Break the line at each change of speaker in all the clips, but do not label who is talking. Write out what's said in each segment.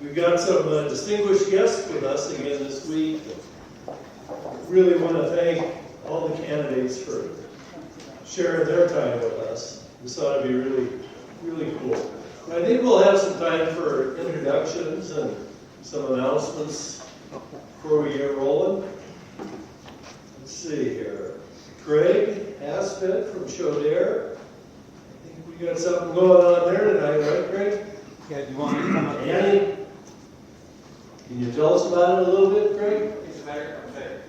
We've got some distinguished guests with us again this week. Really want to thank all the candidates for sharing their time with us. This ought to be really, really cool. I think we'll have some time for introductions and some announcements before we get rolling. Let's see here. Craig Aspett from Chaudere. I think we got something going on there tonight, right, Craig?
Yeah, do you want me to come up?
Annie, can you tell us about it a little bit, Craig?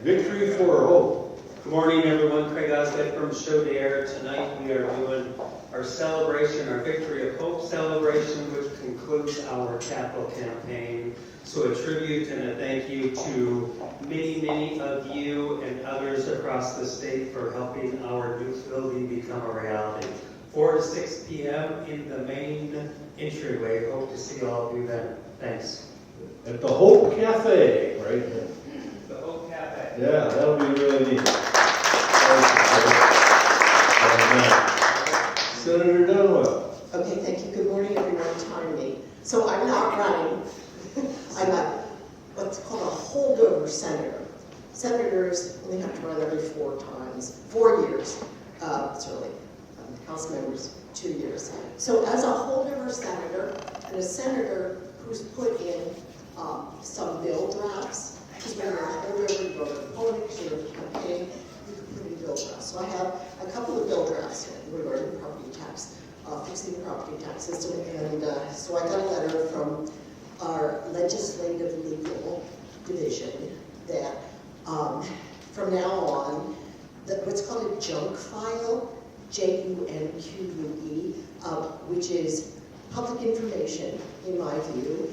Victory for Hope.
Good morning, everyone. Craig Osgood from Chaudere. Tonight we are doing our celebration, our Victory of Hope celebration, which concludes our capital campaign. So a tribute and a thank you to many, many of you and others across the state for helping our new building become a reality. 4 to 6 p.m. in the main entryway. Hope to see all of you then. Thanks.
At the Hope Cafe, right?
The Hope Cafe.
Yeah, that'll be really neat. Senator Dunwell.
Okay, thank you. Good morning, everyone. Time me. So I'm not running. I'm what's called a holdover senator. Senators only have to run every 4 years. It's early. House members, 2 years. So as a holdover senator, and a senator who's put in some bill drafts, because when you're a holdover, you go to the polling, you're in campaign, you can put in bill drafts. So I have a couple of bill drafts regarding property tax, fixing the property tax system, and so I got a letter from our legislative legal division that from now on, what's called a junk file, JUNQUE, which is public information, in my view,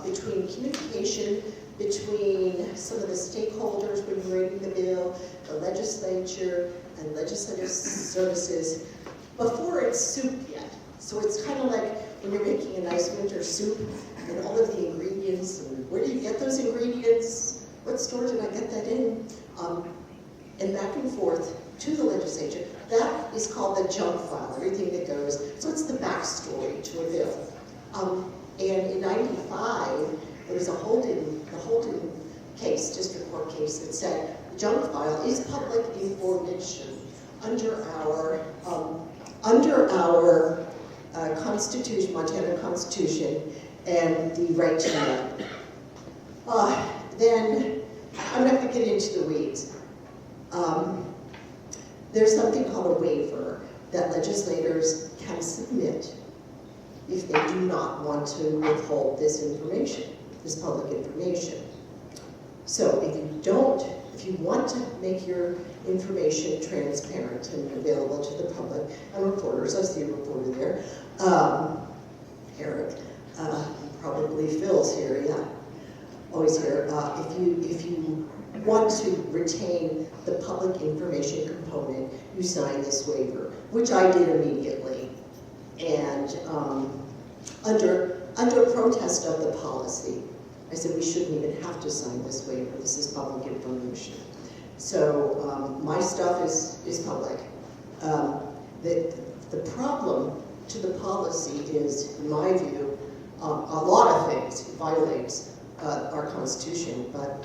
between communication between some of the stakeholders when you're reading the bill, the legislature, and legislative services, before it's soup yet. So it's kind of like when you're making a nice winter soup, and all of the ingredients, and where do you get those ingredients? What store did I get that in? And back and forth to the legislature. That is called the junk file, everything that goes. So it's the backstory to a bill. And in '95, there was the Holden case, district court case, that said the junk file is public information under our Constitution, Montana Constitution, and the right to know. Then I'm not going to get into the weeds. There's something called a waiver that legislators can submit if they do not want to withhold this information, this public information. So if you want to make your information transparent and available to the public and reporters, I see a reporter there, Eric, probably Phil's here, yeah, always here. If you want to retain the public information component, you sign this waiver, which I did immediately. And under protest of the policy, I said we shouldn't even have to sign this waiver. This is public information. So my stuff is public. The problem to the policy is, in my view, a lot of things. It violates our Constitution, but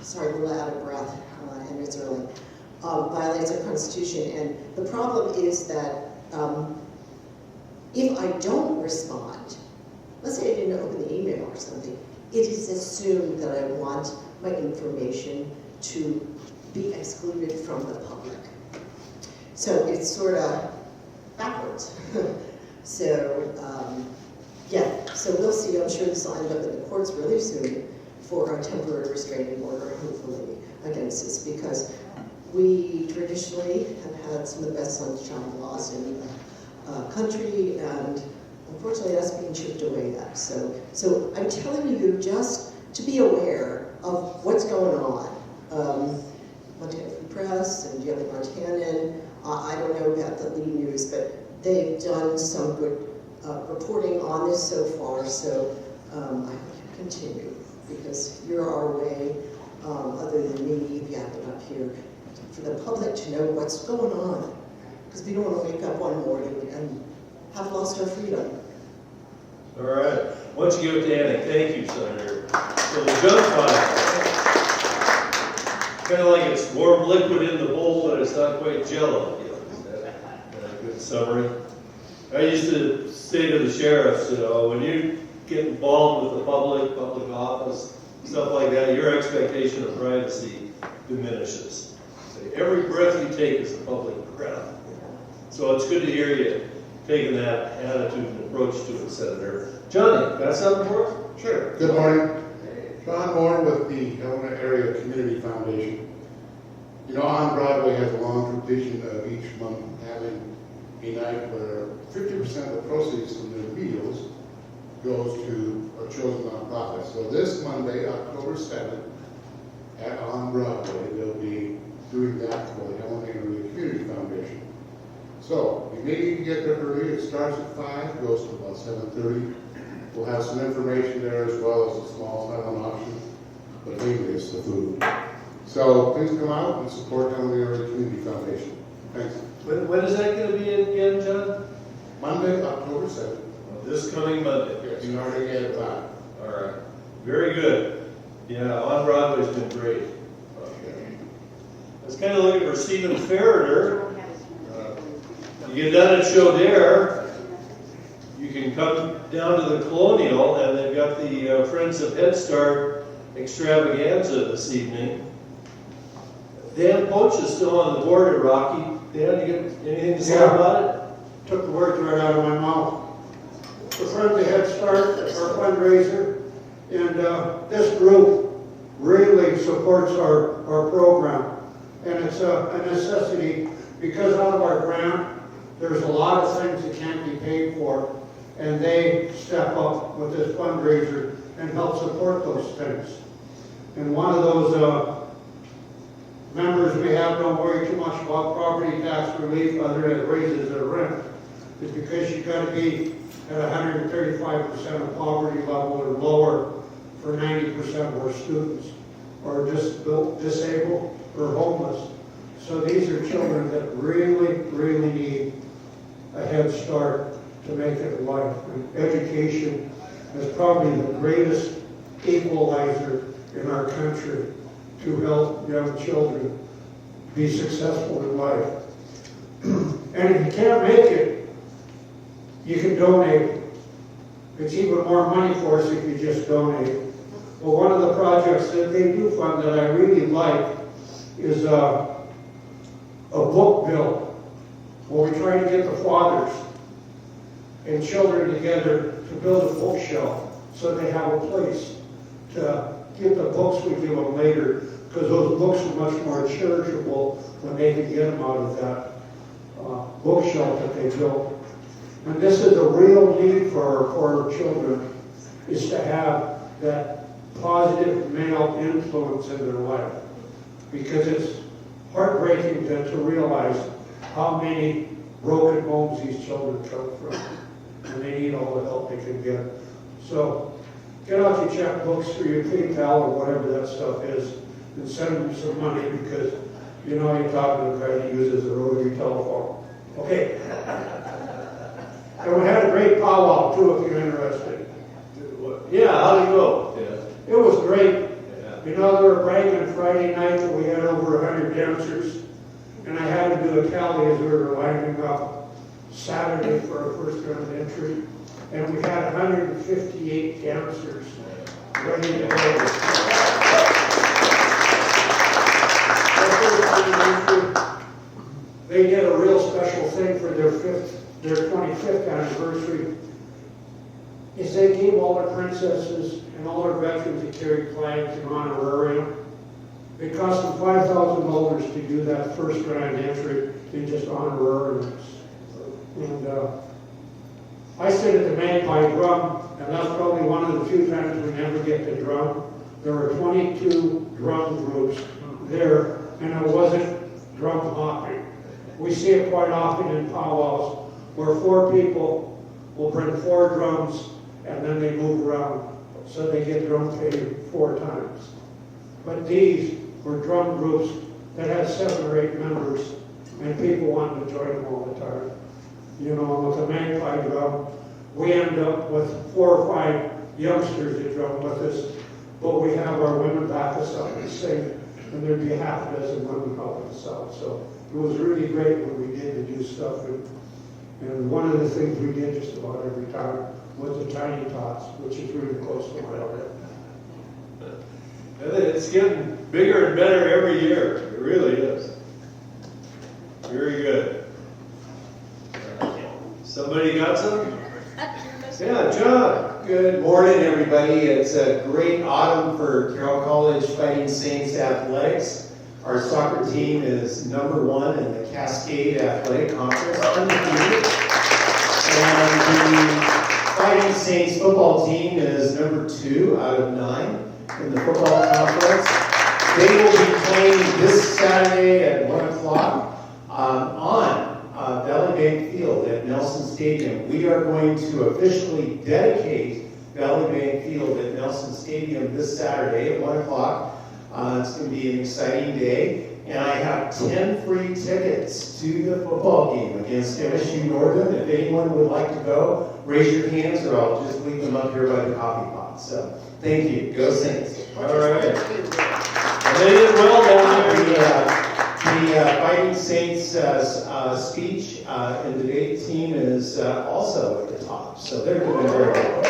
sorry, we're a little out of breath, and it's early. Violates our Constitution, and the problem is that if I don't respond, let's say I didn't open the email or something, it is assumed that I want my information to be excluded from the public. So it's sort of backwards. So yeah, so we'll see. I'm sure this will end up in the courts really soon for a temporary restraining order, hopefully, against this, because we traditionally have had some of the best sunshine laws in the country, and unfortunately that's being chipped away at. So I'm telling you just to be aware of what's going on. Montana Free Press and Daily Montanan, I don't know about the lead news, but they've done some good reporting on this so far, so I hope you continue, because you're our way, other than me, yapping up here, for the public to know what's going on, because we don't want to wake up one morning and have lost our freedom.
All right. Why don't you give it to Annie? Thank you, Senator. So the junk fund, kind of like it's warm liquid in the bowl, but it's not quite jello. Is that a good summary? I used to say to the sheriffs, when you get involved with the public office, stuff like that, your expectation of privacy diminishes. So every breath you take is a public breath. So it's good to hear you taking that attitude and approach to it, Senator. Johnny, got something for us?
Sure. Good morning. John Moore with the Helena Area Community Foundation. You know, on Broadway has a long tradition of each month having a night where 50% of the proceeds from their meals goes to a chosen nonprofit. So this Monday, October 7th, on Broadway, they'll be doing that for the Helena Area Community Foundation. So you may need to get there early. It starts at 5, goes to about 7:30. We'll have some information there as well as a small silent auction, but mainly it's the food. So please come out and support Helena Area Community Foundation. Thanks.
When is that going to be again, John?
Monday, October 7th.
This coming Monday.
Yes, you already get it back.
All right. Very good. Yeah, on Broadway's been great. I was kind of looking for Stephen Ferreter. You get done at Chaudere, you can come down to the Colonial, and they've got the Friends of Head Start extravaganza this evening. Dan Poach is still on the board at Rocky. Dan, you get anything to say about it?
Took the words right out of my mouth. The Friends of Head Start, our fundraiser, and this group really supports our program. And it's a necessity because out of our grant, there's a lot of things that can't be paid for, and they step up with this fundraiser and help support those things. And one of those members we have don't worry too much about property tax relief other than it raises their rent, is because you've got to be at 135% of poverty level or lower for 90% of our students, or disabled or homeless. So these are children that really need a head start to make it in life. And education is probably the greatest equalizer in our country to help young children be successful in life. And if you can't make it, you can donate. It's even more money for us if you just donate. Well, one of the projects that they do fund that I really like is a book bill, where we try to get the fathers and children together to build a bookshelf so they have a place to get the books we give them later, because those books are much more cherishable when they can get them out of that bookshelf that they built. And this is a real need for our children, is to have that positive male influence in their life, because it's heartbreaking to realize how many broken homes these children come from, and they need all the help they can get. So get out your checkbooks or your PayPal or whatever that stuff is, and send them some money, because you know you're talking to a guy that uses a rotary telephone. Okay. And we had a great powwow too, if you're interested.
Yeah, how'd it go? Yeah.
It was great.
Yeah.
You know, they were bragging Friday night that we had over 100 dancers, and I had to do a tally as we were lining up Saturday for our first round entry, and we had 158 dancers ready to go. They did a real special thing for their 25th anniversary. Is they gave all their princesses and all their veterans that carried flags an honorarium. It cost them $5,000 to do that first grand entry in just honorariums. And I sit at the Magpie Drum, and that's probably one of the few times we never get to drum. There were 22 drum groups there, and it wasn't drum hopping. We see it quite often in powwows, where 4 people will bring 4 drums, and then they move around, so they get drum paid 4 times. But these were drum groups that had 7 or 8 members, and people wanted to join them all the time. You know, with the Magpie Drum, we end up with 4 or 5 youngsters that drum with us, but we have our women back us up and sing, and there'd be a half a dozen women helping us out. So it was really great when we did to do stuff, and one of the things we did just about every time was the tiny tots, which is really close to my heart.
It's getting bigger and better every year. It really is. Very good. Somebody got some? Yeah, John.
Good morning, everybody. It's a great autumn for Carroll College Fighting Saints athletics. Our soccer team is #1 in the Cascade Athletic Conference, undefeated. And the Fighting Saints football team is #2 out of 9 in the football conference. They will be playing this Saturday at 1 o'clock on Valley Bank Field at Nelson Stadium. We are going to officially dedicate Valley Bank Field at Nelson Stadium this Saturday at 1 o'clock. It's going to be an exciting day. And I have 10 free tickets to the football game against MSU Northern. If anyone would like to go, raise your hands or I'll just leave them up here by the coffee pot. So, thank you. Go Saints.
All right. And they did well down there.
The Fighting Saints speech and debate team is also at the top. So they're doing very well.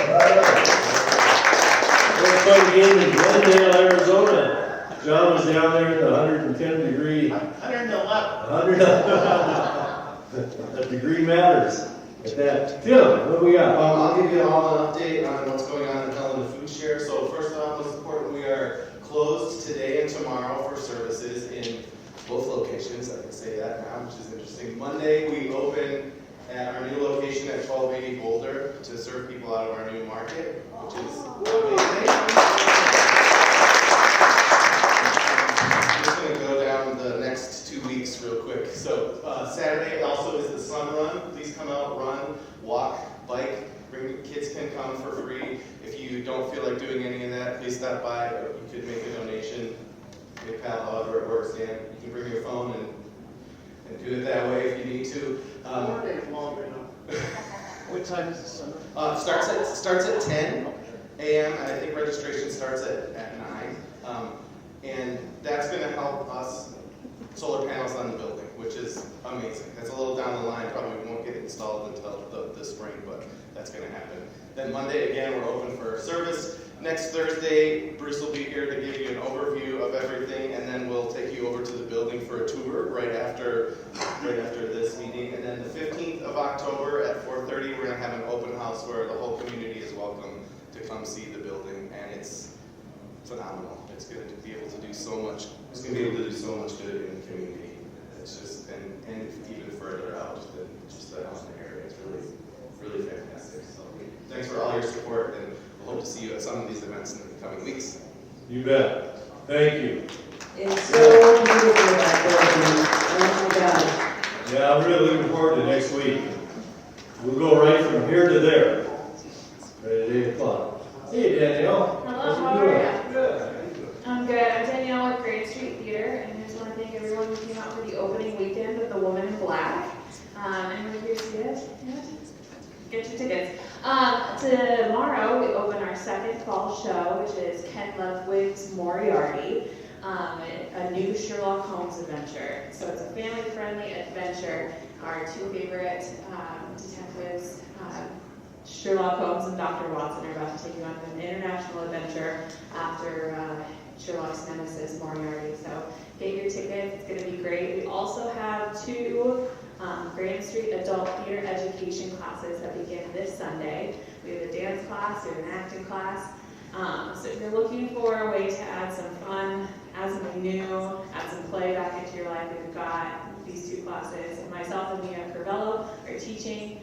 Let's fun game in Glendale, Arizona. John was down there in the 110 degree.
111.
That degree matters. At that. Tim, what do we got?
I'll give you all an update on what's going on in Helena Food Share. So first off, most important, we are closed today and tomorrow for services in both locations. I can say that now, which is interesting. Monday, we open at our new location at 1280 Boulder to serve people out of our new market, which is amazing. I'm just going to go down the next 2 weeks real quick. So Saturday also is the Sun Run. Please come out, run, walk, bike. Kids can come for free. If you don't feel like doing any of that, please stop by. You could make a donation. PayPal, however it works, Dan. You can bring your phone and do it that way if you need to.
What time is the summer?
Starts at 10 a.m. and I think registration starts at 9. And that's going to help us solar panels on the building, which is amazing. That's a little down the line. Probably won't get installed until the spring, but that's going to happen. Then Monday, again, we're open for service. Next Thursday, Bruce will be here to give you an overview of everything, and then we'll take you over to the building for a tour right after this meeting. And then the 15th of October at 4:30, we're going to have an open house where the whole community is welcome to come see the building, and it's phenomenal. It's going to be able to do so much. It's going to be able to do so much good in the community. It's just and even further out than just out in the area. It's really fantastic. So thanks for all your support, and we'll hope to see you at some of these events in the coming weeks.
You bet. Thank you.
It's so beautiful back there. Oh my God.
Yeah, I'm really looking forward to next week. We'll go right from here to there. Right at 8 o'clock. Hey, Danielle.
Hello, how are you?
Good.
I'm good. I'm Danielle with Grand Street Theater, and I just want to thank everyone who came out for the opening weekend with The Woman in Black. And we're here to see it. Get your tickets. Tomorrow we open our second fall show, which is Ken Ludwig's Moriarty, a new Sherlock Holmes adventure. So it's a family-friendly adventure. Our two favorite detectives, Sherlock Holmes and Dr. Watson, are about to take you on an international adventure after Sherlock's nemesis, Moriarty. So get your tickets. It's going to be great. We also have two Grand Street adult theater education classes that begin this Sunday. We have a dance class, we have an acting class. So if you're looking for a way to add some fun, add something new, add some play back into your life, we've got these two classes. And myself and Mia Carvello are teaching.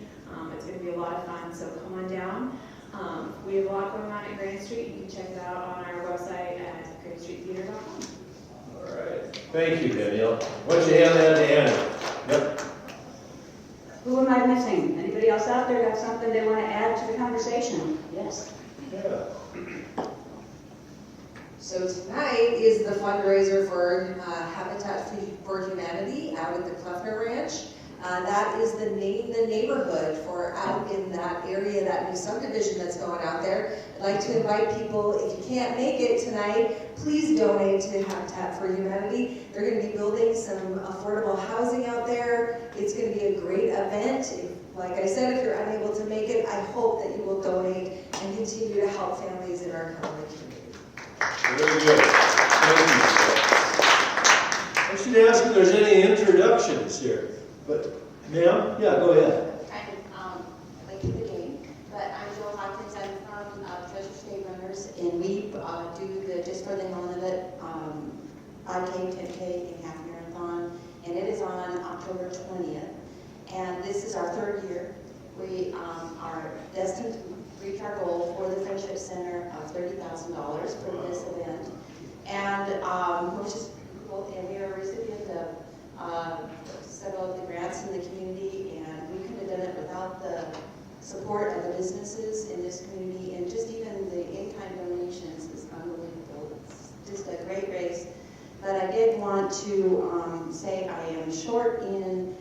It's going to be a lot of fun, so come on down. We have a lot going on at Grand Street. You can check it out on our website at grandstreettheater.com.
All right. Thank you, Danielle. Why don't you hand that to Anna? Yep.
Who am I missing? Anybody else out there got something they want to add to the conversation? Yes.
Yeah.
So tonight is the fundraiser for Habitat for Humanity out at the Kleffner Ranch. That is the neighborhood for out in that area, that new subdivision that's going out there. I'd like to invite people, if you can't make it tonight, please donate to Habitat for Humanity. They're going to be building some affordable housing out there. It's going to be a great event. Like I said, if you're unable to make it, I hope that you will donate and continue to help families in our community.
Very good. Thank you. I should ask if there's any introductions here. But, ma'am? Yeah, go ahead.
Kind of like in the game, but I'm Joe Hopkins. I'm from Treasure State Runners, and we do the just for the hell of it 5K, 10K, and half marathon, and it is on October 20th. And this is our third year. We are destined to reach our goal for the Friendship Center of $30,000 for this event, and which is cool. And we are a recipient of several of the grants in the community, and we couldn't have done it without the support of the businesses in this community, and just even the in-kind donations is unbelievable. It's just a great race. But I did want to say I am short in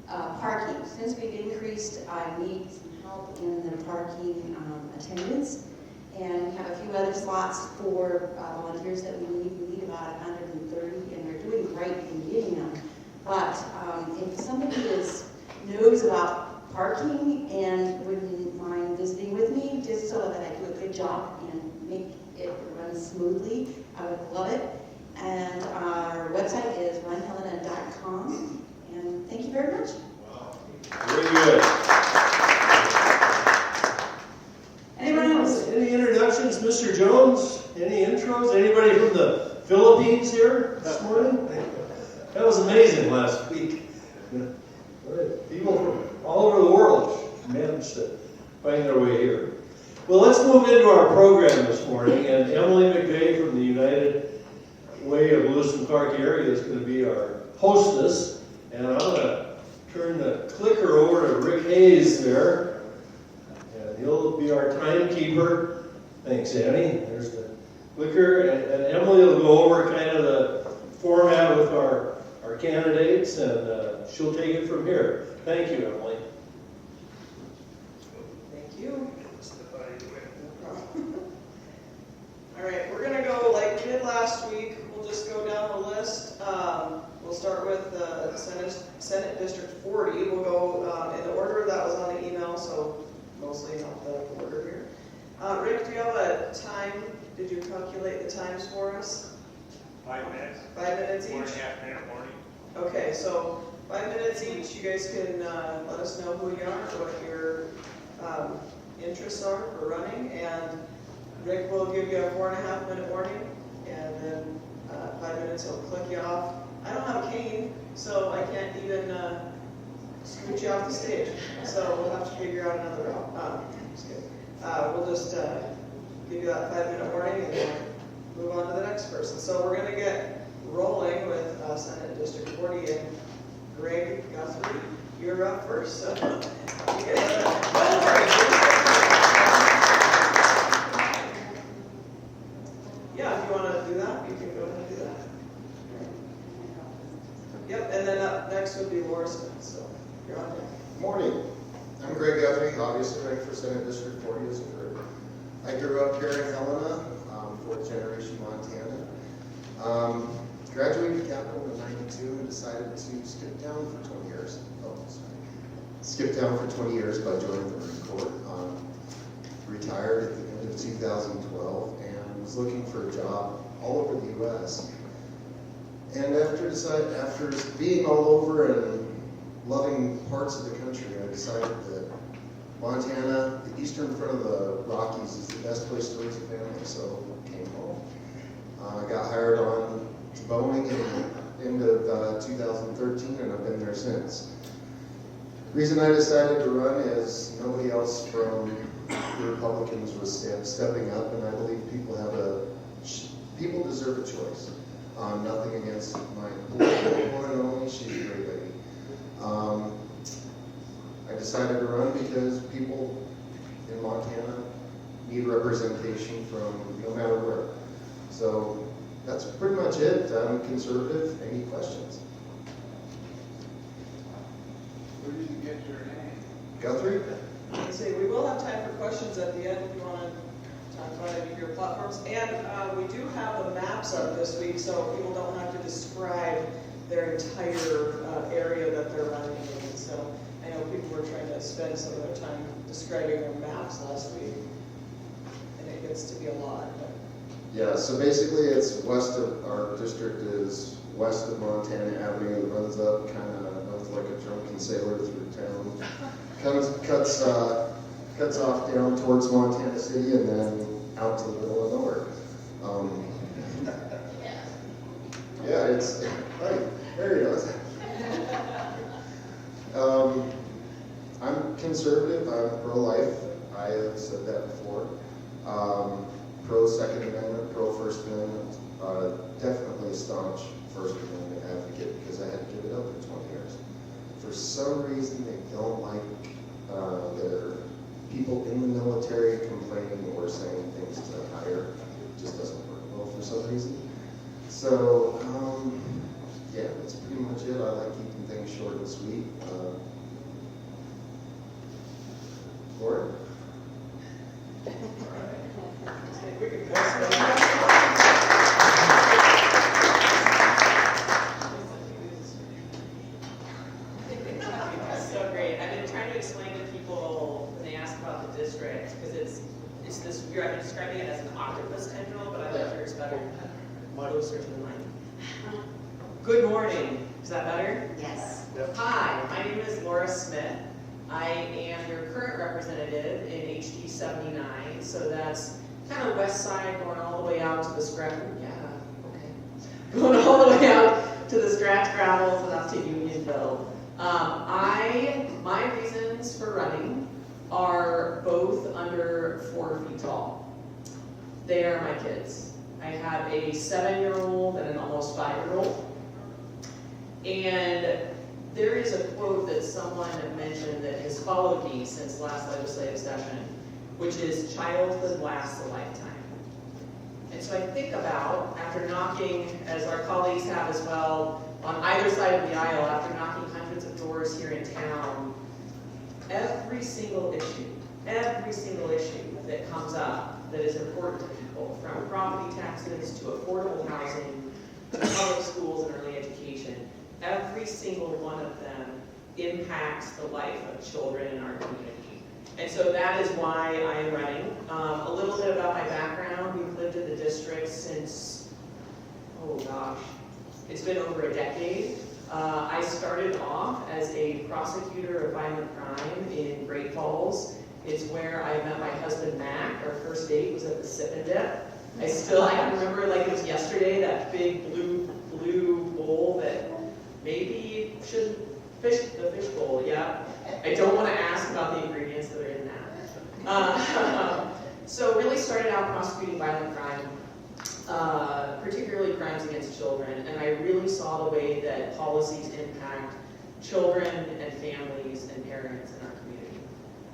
parking. Since we've increased, I need some help in the parking attendance, and we have a few other slots for volunteers that we need. We need about 130, and we're doing great in getting them. But if somebody knows about parking and wouldn't mind visiting with me, just so that I do a good job and make it run smoothly, I would love it. And our website is runhelena.com. And thank you very much.
Wow. Very good.
Anyone else?
Any introductions, Mr. Jones? Any intros? Anybody from the Philippines here this morning? That was amazing last week. People from all over the world managed to find their way here. Well, let's move into our program this morning, and Emily McVeigh from the United Way of Lewis and Clark area is going to be our hostess, and I'm going to turn the clicker over to Rick Hayes there, and he'll be our timekeeper. Thanks, Annie. There's the clicker, and Emily will go over kind of the format with our candidates, and she'll take it from here. Thank you, Emily.
Thank you. All right, we're going to go like we did last week. We'll just go down the list. We'll start with Senate District 40. We'll go in the order that was on the email, so mostly not the order here. Rick, do you have a time? Did you calculate the times for us?
5 minutes.
5 minutes each?
4.5 minute warning.
Okay, so 5 minutes each. You guys can let us know who you are, what your interests are for running, and Rick will give you a 4.5 minute warning, and then 5 minutes he'll click you off. I don't have a cane, so I can't even scoot you off the stage, so we'll have to figure out another route. Just kidding. We'll just give you that 5 minute warning and then move on to the next person. So we're going to get rolling with Senate District 40, and Greg Guthrie, you're up first. So you guys go for it. Yeah, if you want to do that, you can go ahead and do that. Yep, and then up next would be Laura Smith, so you're on there.
Morning. I'm Greg Guthrie, obviously running for Senate District 40 as a group. I grew up here in Helena, fourth generation Montana. Graduated Capital in '92 and decided to skip down for 20 years. Skip down for 20 years by joining the Marine Corps. Retired at the end of 2012 and was looking for a job all over the U.S. And after being all over and loving parts of the country, I decided that Montana, the eastern front of the Rockies, is the best place to raise a family, so came home. I got hired on to Boeing at the end of 2013, and I've been there since. The reason I decided to run is nobody else from the Republicans was stepping up, and I believe people deserve a choice. Nothing against my one and only, she's a great lady. I decided to run because people in Montana need representation from no matter where. So that's pretty much it. I'm conservative. Any questions? Guthrie?
I say, we will have time for questions at the end if you want to talk about any of your platforms. And we do have the maps up this week, so people don't have to describe their entire area that they're running in. So I know people were trying to spend some of their time describing their maps last week, and it gets to be a lot. But.
Yeah, so basically it's west of, our district is west of Montana Avenue. It runs up kind of like a drunken sailor through town. Cuts off down towards Montana City and then out to the middle of nowhere. Yeah, it's right. There he goes. I'm conservative. I'm pro-life. I have said that before. Pro Second Amendment, pro First Amendment. Definitely a staunch First Amendment advocate because I had to give it up for 20 years. For some reason, they don't like their people in the military complaining or saying things to higher. It just doesn't work well for some reason. So, yeah, that's pretty much it. I like keeping things short and sweet. Gordon?
We can pass it on.
So great. I've been trying to explain to people when they ask about the district, because it's this weird. I've been describing it as an octopus tendril, but I like yours better. Closer to the mic. Good morning. Is that better?
Yes.
Yep.
Hi, my name is Laura Smith. I am your current representative in HD 79, so that's kind of west side going all the way out to the scratch. Yeah, okay. Going all the way out to the scratch gravels and up to Unionville. My reasons for running are both under 4 feet tall. They are my kids. I have a 7-year-old and an almost 5-year-old. And there is a quote that someone mentioned that has followed me since last legislative session, which is, childhood lasts a lifetime. And so I think about, after knocking, as our colleagues have as well, on either side of the aisle, after knocking hundreds of doors here in town, every single issue that comes up that is important to people, from property taxes to affordable housing to public schools and early education, every single one of them impacts the life of children in our community. And so that is why I am running. A little bit about my background. We've lived in the district since, oh gosh, it's been over a decade. I started off as a prosecutor of violent crime in Great Falls. It's where I met my husband, Mac. Our first date was at the Sip and Dip. I can remember like it was yesterday, that big blue bowl that maybe shouldn't fish, the fish bowl, yeah. I don't want to ask about the ingredients that are in that. So really started out prosecuting violent crime, particularly crimes against children, and I really saw the way that policies impact children and families and parents in our community.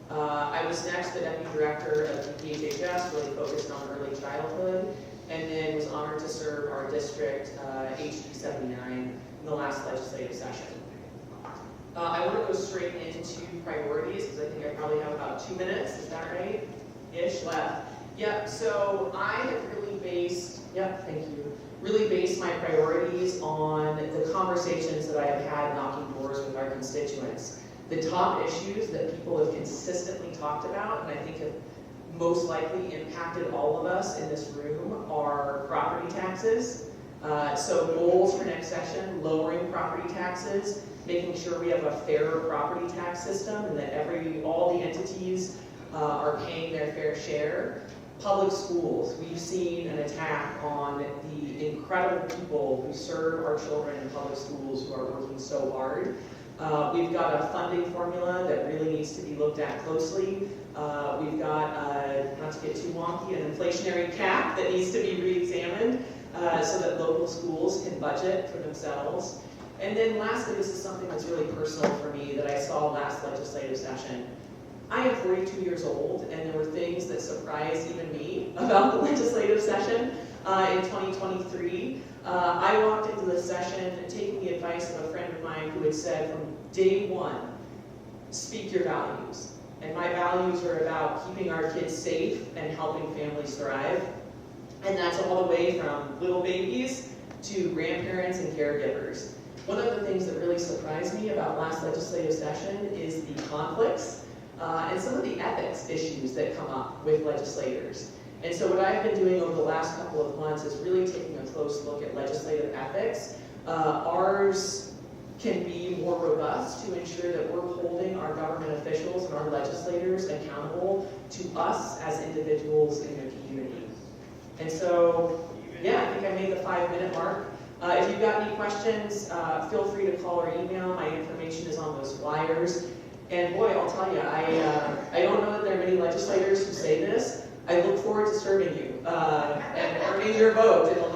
I was next the deputy director of the PHHS, really focused on early childhood, and then was honored to serve our district, HD 79, in the last legislative session. I want to go straight into priorities, because I think I probably have about 2 minutes, is that right? Ish left. Yep, so I have really based, really based my priorities on the conversations that I have had knocking doors with our constituents. The top issues that people have consistently talked about, and I think have most likely impacted all of us in this room, are property taxes. So goals for next session: lowering property taxes, making sure we have a fairer property tax system and that all the entities are paying their fair share. Public schools, we've seen an attack on the incredible people who serve our children in public schools who are working so hard. We've got a funding formula that really needs to be looked at closely. We've got, not to get too wonky, an inflationary cap that needs to be re-examined so that local schools can budget for themselves. And then lastly, this is something that's really personal for me that I saw last legislative session. I am 42 years old, and there were things that surprised even me about the legislative session in 2023. I walked into the session taking the advice of a friend of mine who had said from day one, speak your values. And my values are about keeping our kids safe and helping families thrive. And that's all the way from little babies to grandparents and caregivers. One of the things that really surprised me about last legislative session is the conflicts and some of the ethics issues that come up with legislators. And so what I've been doing over the last couple of months is really taking a close look at legislative ethics. Ours can be more robust to ensure that we're holding our government officials and our legislators accountable to us as individuals in the community. And so, yeah, I think I made the 5-minute mark. If you've got any questions, feel free to call or email. My information is on those flyers. And boy, I'll tell you, I don't know that there are many legislators who say this. I look forward to serving you and earning your vote in the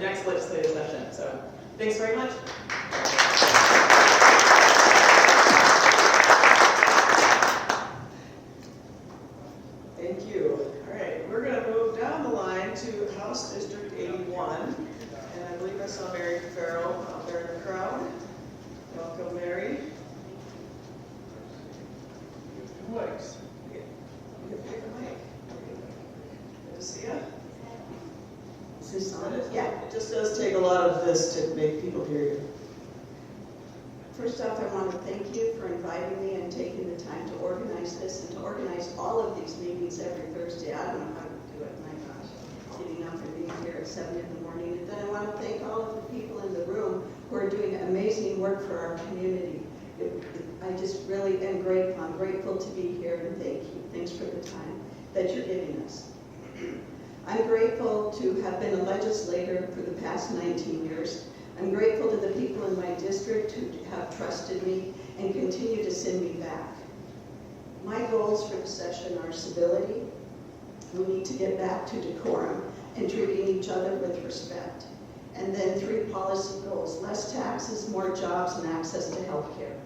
next legislative session. So, thanks very much.
Thank you. All right, we're going to move down the line to House District 81. And I believe I saw Mary Farrell out there in the crowd. Welcome, Mary. Thanks. You can pick a mic. Good to see you.
Is this on?
Yeah, it just does take a lot of this to make people hear you.
First off, I want to thank you for inviting me and taking the time to organize this and to organize all of these meetings every Thursday. I don't know how to do it, my gosh. Getting up and being here at 7 in the morning. And then I want to thank all of the people in the room who are doing amazing work for our community. I just really am grateful. I'm grateful to be here, and thank you. Thanks for the time that you're giving us. I'm grateful to have been a legislator for the past 19 years. I'm grateful to the people in my district who have trusted me and continue to send me back. My goals for the session are civility. We need to get back to decorum and treating each other with respect. And then 3 policy goals: less taxes, more jobs, and access to health care.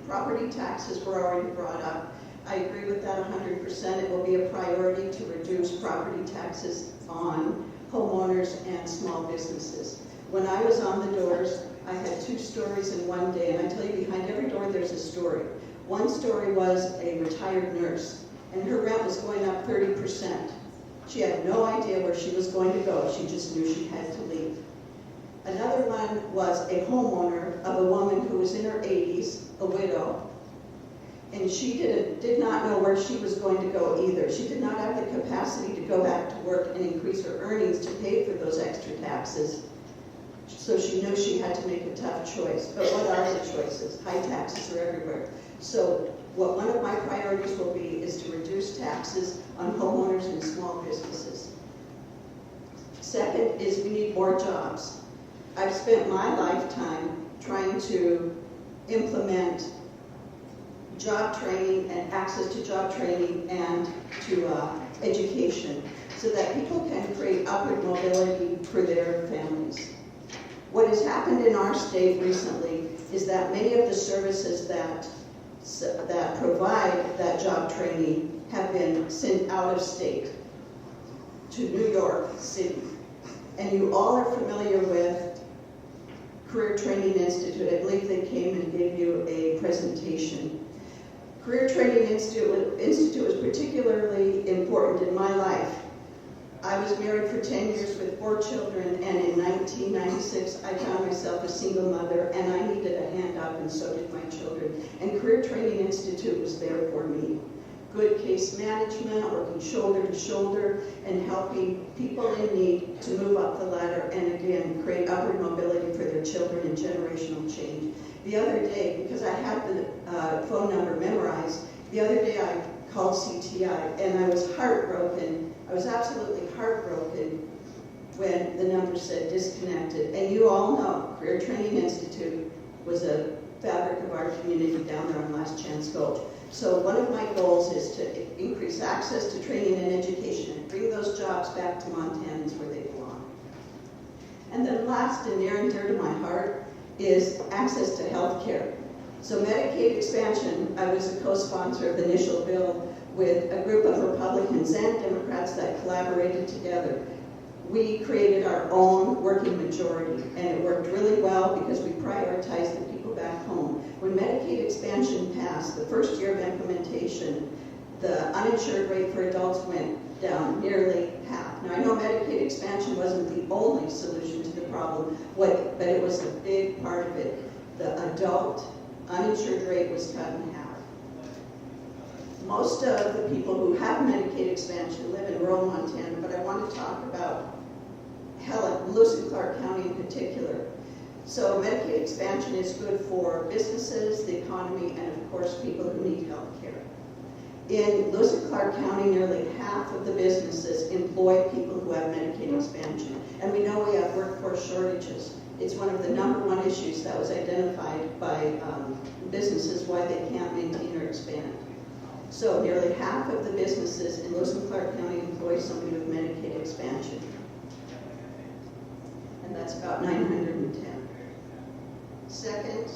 Property taxes were already brought up. I agree with that 100%. It will be a priority to reduce property taxes on homeowners and small businesses. When I was on the doors, I had 2 stories in one day, and I tell you, behind every door there's a story. One story was a retired nurse, and her rent was going up 30%. She had no idea where she was going to go. She just knew she had to leave. Another one was a homeowner of a woman who was in her 80s, a widow, and she did not know where she was going to go either. She did not have the capacity to go back to work and increase her earnings to pay for those extra taxes. So she knew she had to make a tough choice. But what are the choices? High taxes are everywhere. So what one of my priorities will be is to reduce taxes on homeowners and small businesses. Second is we need more jobs. I've spent my lifetime trying to implement job training and access to job training and to education so that people can create upward mobility for their families. What has happened in our state recently is that many of the services that provide that job training have been sent out of state to New York City. And you all are familiar with Career Training Institute. I believe they came and gave you a presentation. Career Training Institute was particularly important in my life. I was married for 10 years with 4 children, and in 1996 I found myself a single mother, and I needed a hand up, and so did my children. And Career Training Institute was there for me. Good case management, working shoulder to shoulder, and helping people in need to move up the ladder and again create upward mobility for their children and generational change. The other day, because I had the phone number memorized, the other day I called CTI and I was heartbroken. I was absolutely heartbroken when the number said disconnected. And you all know Career Training Institute was a fabric of our community down there on Last Chance Gulch. So one of my goals is to increase access to training and education and bring those jobs back to Montanans where they belong. And then last and near and dear to my heart is access to health care. So Medicaid expansion, I was a co-sponsor of the initial bill with a group of Republicans and Democrats that collaborated together. We created our own working majority, and it worked really well because we prioritized the people people back home. When Medicaid expansion passed, the first year of implementation, the uninsured rate for adults went down nearly half. Now, I know Medicaid expansion wasn't the only solution to the problem, but it was a big part of it. The adult uninsured rate was cut in half. Most of the people who have Medicaid expansion live in rural Montana, but I want to talk about Lewis and Clark County in particular. So Medicaid expansion is good for businesses, the economy, and of course people who need health care. In Lewis and Clark County, nearly half of the businesses employ people who have Medicaid expansion. And we know we have workforce shortages. It's one of the #1 issues that was identified by businesses why they can't maintain or expand. So nearly half of the businesses in Lewis and Clark County employ somebody with Medicaid expansion. And that's about 910. Second,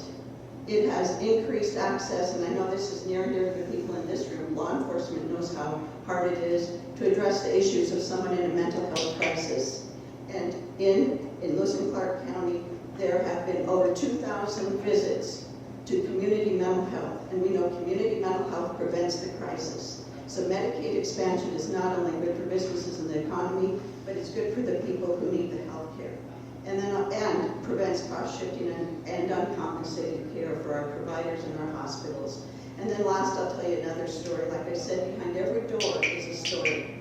it has increased access, and I know this is near and dear to the people in this room. Law enforcement knows how hard it is to address the issues of someone in a mental health crisis. And in Lewis and Clark County, there have been over 2,000 visits to community mental health, and we know community mental health prevents the crisis. So Medicaid expansion is not only good for businesses and the economy, but it's good for the people who need the health care. And prevents cost shifting and uncompensated care for our providers and our hospitals. And then last, I'll tell you another story. Like I said, behind every door is a story.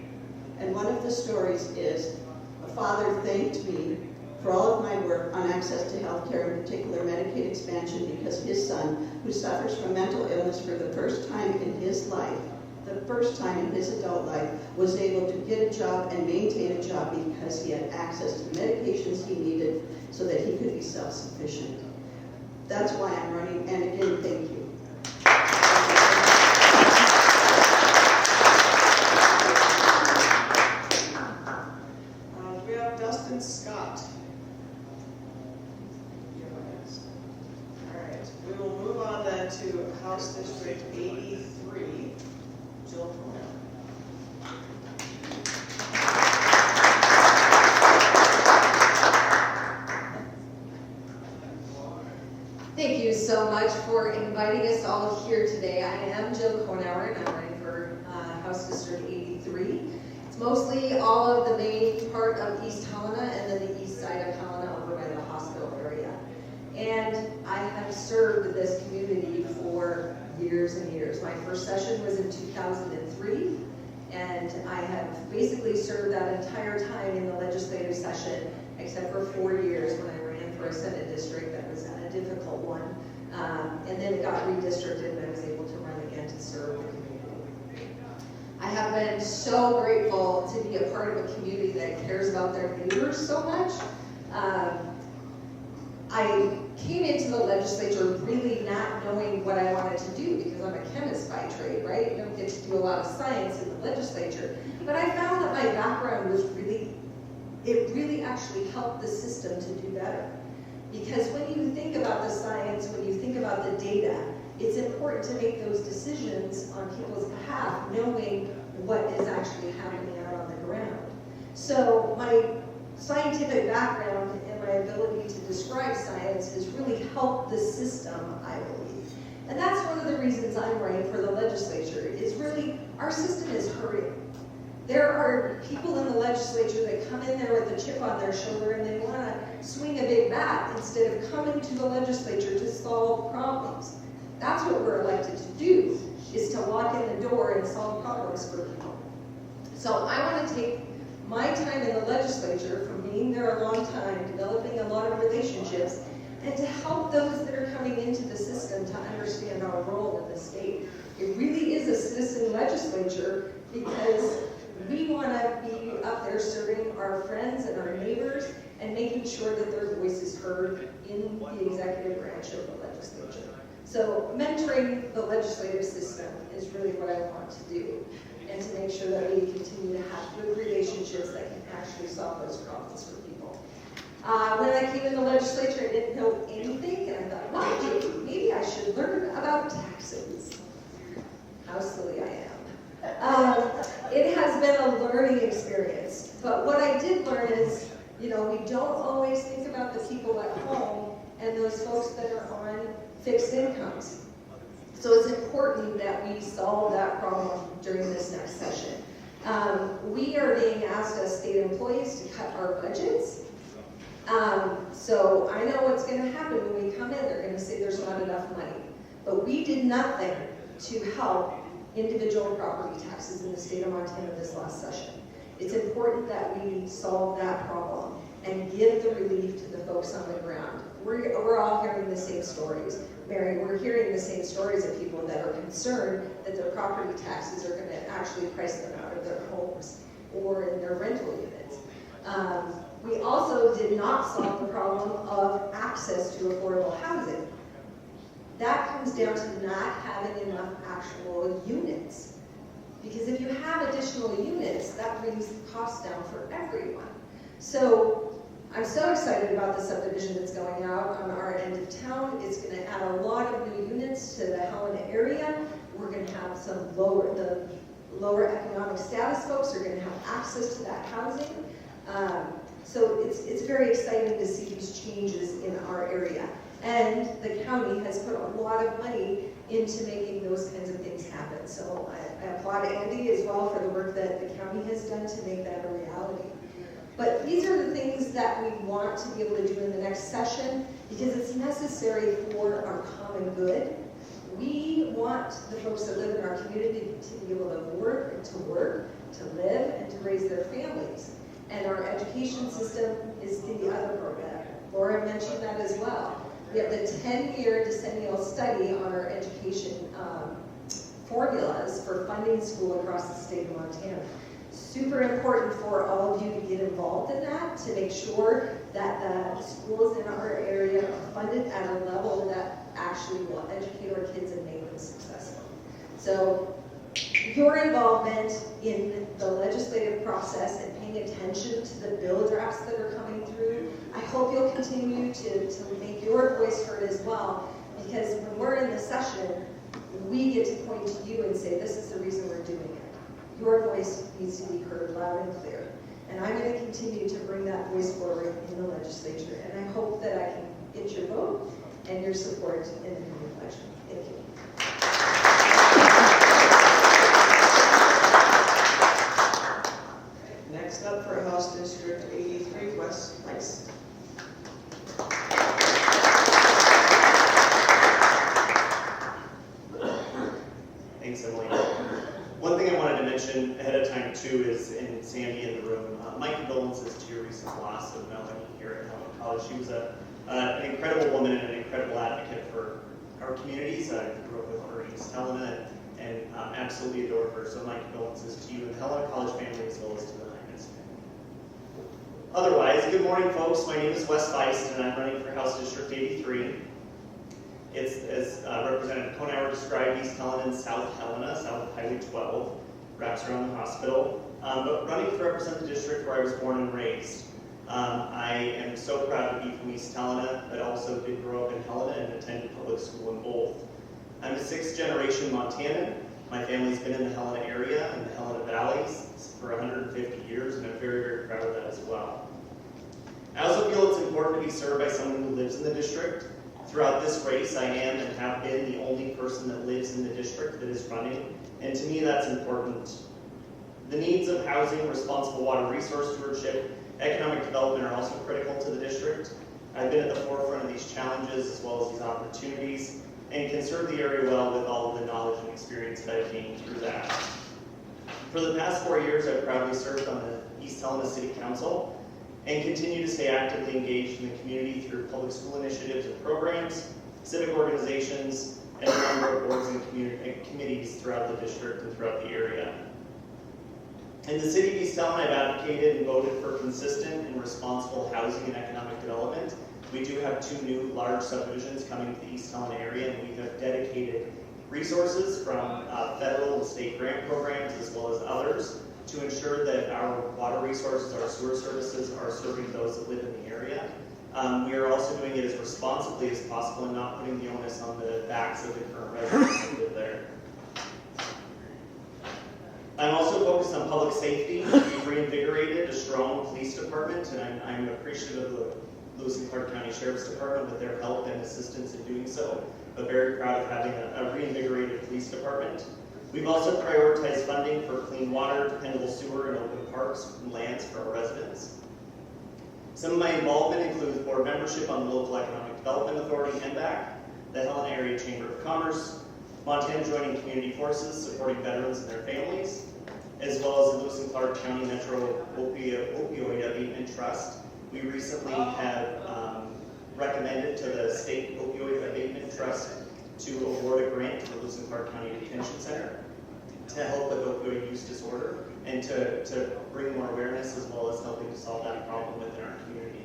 And one of the stories is a father thanked me for all of my work on access to health care, in particular Medicaid expansion, because his son, who suffers from mental illness for the first time in his life, the first time in his adult life, was able to get a job and maintain a job because he had access to the medications he needed so that he could be self-sufficient. That's why I'm running, and again, thank you.
We have Dustin Scott. All right, we will move on then to House District 83. Jill Cornell.
Thank you so much for inviting us all here today. I am Jill Cornell, and I'm running for House District 83. It's mostly all of the main part of East Helena and then the east side of Helena over by the hospital area. And I have served this community for years and years. My first session was in 2003, and I have basically served that entire time in the legislative session, except for 4 years when I ran for a Senate district that was a difficult one, and then got redistricted and I was able to run again to serve the community. I have been so grateful to be a part of a community that cares about their neighbors so much. I came into the legislature really not knowing what I wanted to do because I'm a chemist by trade, right? You don't get to do a lot of science in the legislature. But I found that my background was it really actually helped the system to do better. Because when you think about the science, when you think about the data, it's important to make those decisions on people's behalf, knowing what is actually happening out on the ground. So my scientific background and my ability to describe science has really helped the system, I believe. And that's one of the reasons I'm running for the legislature, is really, our system is hurting. There are people in the legislature that come in there with a chip on their shoulder and they want to swing a big bat instead of coming to the legislature to solve problems. That's what we're elected to do, is to walk in the door and solve problems for people. So I want to take my time in the legislature, from being there a long time, developing a lot of relationships, and to help those that are coming into the system to understand our role in the state. It really is a citizen legislature because we want to be up there serving our friends and our neighbors and making sure that their voice is heard in the executive branch of the legislature. So mentoring the legislative system is really what I want to do, and to make sure that we continue to have good relationships that can actually solve those problems for people. When I came in the legislature, I didn't know anything, and I thought, well, maybe I should learn about taxes. How silly I am. It has been a learning experience, but what I did learn is, we don't always think about the people at home and those folks that are on fixed incomes. So it's important that we solve that problem during this next session. We are being asked as state employees to cut our budgets. So I know what's going to happen when we come in. They're going to say there's not enough money. But we did nothing to help individual property taxes in the state of Montana this last session. It's important that we solve that problem and give the relief to the folks on the ground. We're all hearing the same stories. Mary, we're hearing the same stories of people that are concerned that their property taxes are going to actually price them out of their homes or in their rental units. We also did not solve the problem of access to affordable housing. That comes down to not having enough actual units. Because if you have additional units, that brings the cost down for everyone. So I'm so excited about the subdivision that's going out on our end of town. It's going to add a lot of new units to the Helena area. We're going to have some lower economic status folks are going to have access to that housing. So it's very exciting to see these changes in our area. And the county has put a lot of money into making those kinds of things happen. So I applaud Andy as well for the work that the county has done to make that a reality. But these are the things that we want to be able to do in the next session because it's necessary for our common good. We want the folks that live in our community to be able to work, to live, and to raise their families. And our education system is the other program. Laura mentioned that as well. We have the 10-year decennial study on our education formulas for funding school across the state of Montana. Super important for all of you to get involved in that, to make sure that the schools in our area are funded at a level that actually will educate our kids and make them successful. So your involvement in the legislative process and paying attention to the bill drafts that are coming through, I hope you'll continue to make your voice heard as well, because when we're in the session, we get to point to you and say, this is the reason we're doing it. Your voice needs to be heard loud and clear. And I'm going to continue to bring that voice forward in the legislature. And I hope that I can get your vote and your support in the coming election. Thank you.
Next up for House District 83, West Place.
Thanks, Emily. One thing I wanted to mention ahead of time too is, and Sandy in the room, my condolences to your recent loss of Melanie here at Helena College. She was an incredible woman and an incredible advocate for our communities. I grew up with her in East Helena and absolutely adored her. So my condolences to you and the Helena College family as well as to the Hines family. Otherwise, good morning, folks. My name is Wes Feist, and I'm running for House District 83. It's, as Representative Konauer described, East Helena and South Helena, south of Highway 12, wraps around the hospital. But running to represent the district where I was born and raised. I am so proud to be from East Helena, but also did grow up in Helena and attended public school in both. I'm a 6th generation Montanan. My family's been in the Helena area and the Helena Valleys for 150 years, and I'm very, very proud of that as well. I also feel it's important to be served by someone who lives in the district. Throughout this race, I am and have been the only person that lives in the district that is running, and to me that's important. The needs of housing, responsible water resource stewardship, economic development are also critical to the district. I've been at the forefront of these challenges as well as these opportunities, and can serve the area well with all of the knowledge and experience that I've gained through that. For the past 4 years, I've proudly served on the East Helena City Council, and continue to stay actively engaged in the community through public school initiatives and programs, civic organizations, and a number of boards and committees throughout the district and throughout the area. In the city of East Helena, I've advocated and voted for consistent and responsible housing and economic development. We do have 2 new large subdivisions coming to the East Helena area, and we have dedicated resources from federal and state grant programs as well as others to ensure that our water resources, our sewer services are serving those that live in the area. We are also doing it as responsibly as possible and not putting the onus on the backs of the current residents that live there. I'm also focused on public safety. We've reinvigorated a strong police department, and I'm appreciative of the Lewis and Clark County Sheriff's Department with their help and assistance in doing so. but very proud of having a reinvigorated police department. We've also prioritized funding for clean water, dependable sewer, and open parks and lands for our residents. Some of my involvement includes board membership on the Local Economic Development Authority, MBAC, the Helena Area Chamber of Commerce, Montana Joining Community Forces supporting veterans and their families, as well as the Lewis and Clark County Metro Opioid Abatement Trust. We recently have recommended to the State Opioid Abatement Trust to award a grant to the Lewis and Clark County Detention Center to help with opioid use disorder and to bring more awareness as well as helping to solve that problem within our community.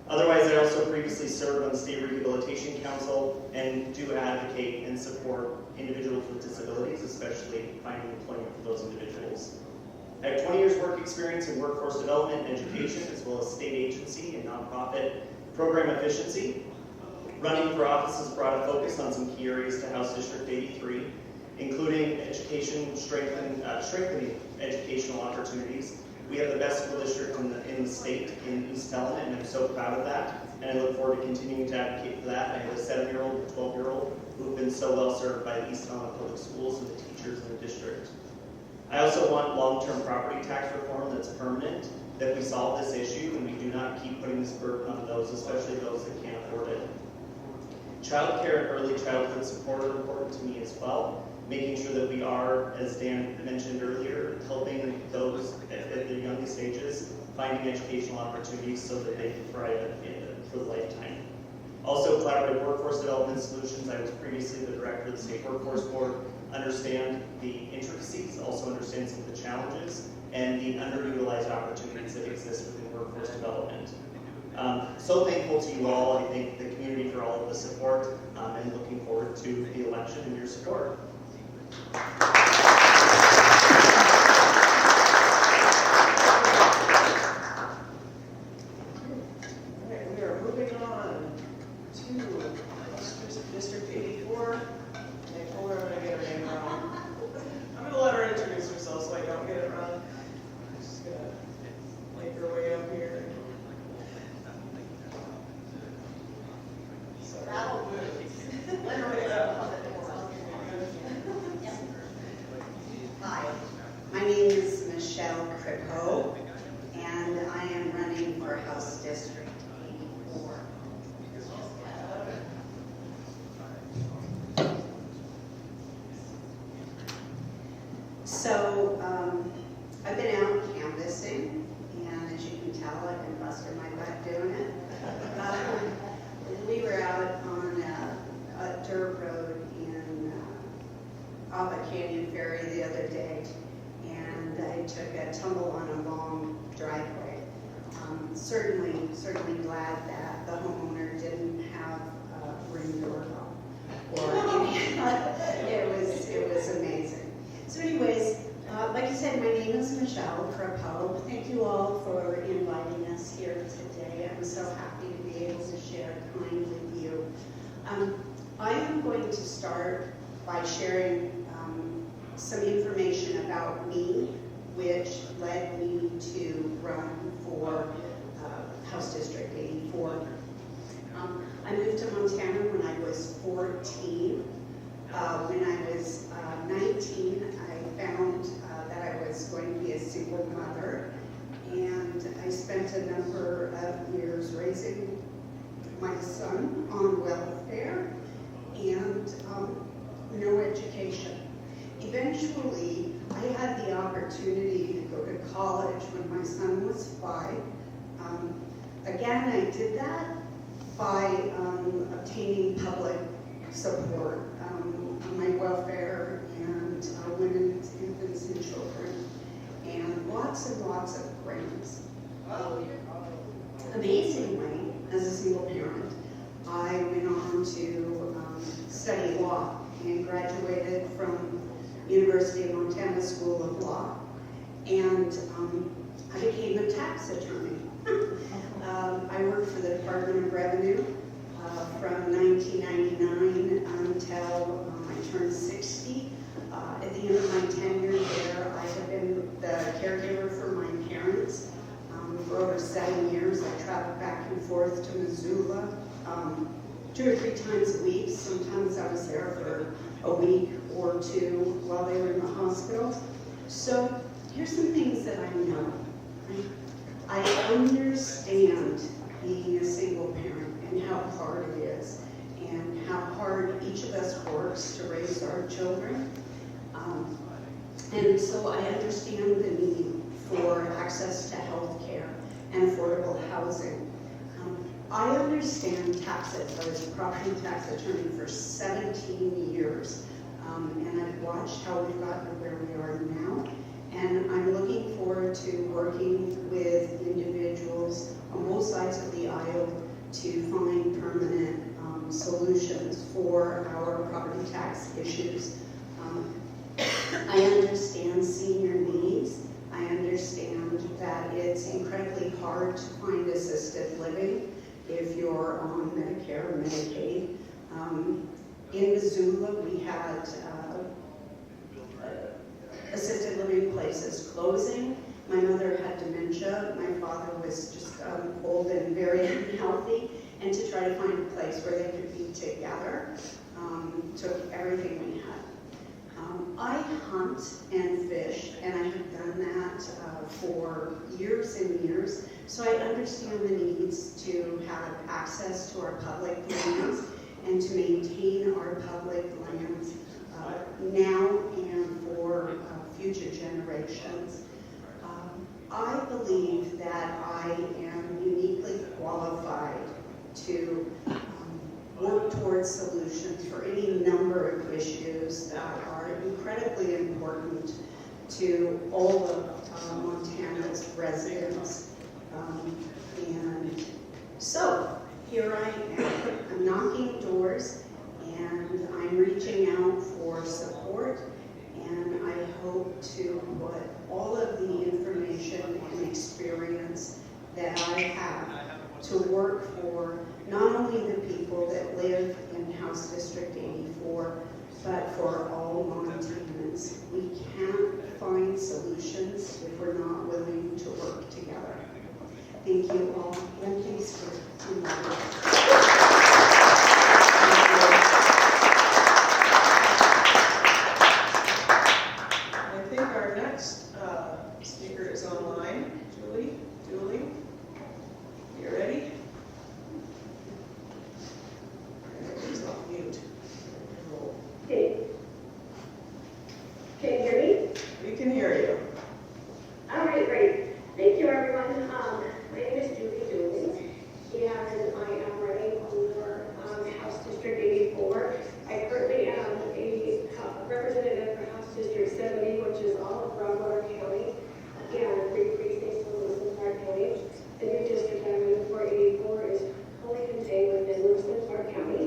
Otherwise, I also previously served on the State Rehabilitation Council and do advocate and support individuals with disabilities, especially finding employment for those individuals. I have 20 years work experience in workforce development and education, as well as state agency and nonprofit program efficiency. Running for office has brought a focus on some key areas to House District 83, including education, strengthening educational opportunities. We have the best school district in the state in East Helena, and I'm so proud of that. And I look forward to continuing to advocate for that. I have a 7-year-old and a 12-year-old who have been so well served by the East Helena Public Schools and the teachers in the district. I also want long-term property tax reform that's permanent, that we solve this issue and we do not keep putting this burden on those, especially those that can't afford it. Child care and early childhood support are important to me as well, making sure that we are, as Dan mentioned earlier, helping those at the youngest ages, finding educational opportunities so that they can thrive for the lifetime. Also, collaborative workforce development solutions. I was previously the director of the State Workforce Board, understand the intricacies, also understand some of the challenges, and the underutilized opportunities that exist within workforce development. So thankful to you all. I thank the community for all of the support, and looking forward to the election and your support.
Alright, we are moving on to District 84. I told her I'm going to get her name wrong. I'm going to let her introduce herself so I don't get it wrong. She's going to make her way up here.
That'll move. Let her way up. Hi, my name is Michelle Kripo, and I am running for House District 84. So, I've been out canvassing, and as you can tell, I've been busting my butt doing it. We were out on a dirt road in off a Canyon Ferry the other day, and I took a tumble on a long driveway. Certainly glad that the homeowner didn't have a ring doorbell, or it was amazing. So anyways, like I said, my name is Michelle Kripo. Thank you all for inviting us here today. I'm so happy to be able to share time with you. I am going to start by sharing some information about me, which led me to run for House District 84. I moved to Montana when I was 14. When I was 19, I found that I was going to be a single mother, and I spent a number of years raising my son on welfare and no education. Eventually, I had the opportunity to go to college when my son was 5. Again, I did that by obtaining public support on my welfare and women's, infants, and children, and lots of grants. Amazingly, as a single parent, I went on to study law and graduated from University of Montana School of Law, and I became a tax attorney. I worked for the Department of Revenue from 1999 until I turned 60. At the end of my tenure there, I have been the caregiver for my parents for over 7 years. I traveled back and forth to Missoula
2 or 3 times a week. Sometimes I was there for a week or 2 while they were in the hospital. So here's some things that I know. Right? I understand being a single parent and how hard it is and how hard each of us works to raise our children. And so I understand the need for access to health care and affordable housing. I understand taxes. I was a property tax attorney for 17 years, and I've watched how we've gotten to where we are now. And I'm looking forward to working with individuals on both sides of the aisle to find permanent solutions for our property tax issues. I understand senior needs. I understand that it's incredibly hard to find assisted living if you're on Medicare or Medicaid. In Missoula, we had assisted living places closing. My mother had dementia. My father was just old and very unhealthy. And to try to find a place where they could be together took everything we had. I hunt and fish, and I have done that for years and years. So I understand the needs to have access to our public lands and to maintain our public lands now and for future generations. I believe that I am uniquely qualified to work towards solutions for any number of issues that are incredibly important to all of Montana's residents. And so here I am. I'm knocking doors and I'm reaching out for support, and I hope to put all of the information and experience that I have to work for not only the people that live in House District 84, but for all Montanans. We can't find solutions if we're not willing to work together. Thank you all, and thanks for inviting us.
I think our next speaker is online. Julie, you ready? She's off mute.
Hey. Can you hear me?
We can hear you.
All right, great. Thank you, everyone. My name is Julie Dooley, and I am running for House District 84. I currently am a representative for House District 70, which is all of Broadwater County, and 3 precincts in Lewiston Park County. The new district I'm running for, 84, is wholly contained within Lewiston Park County.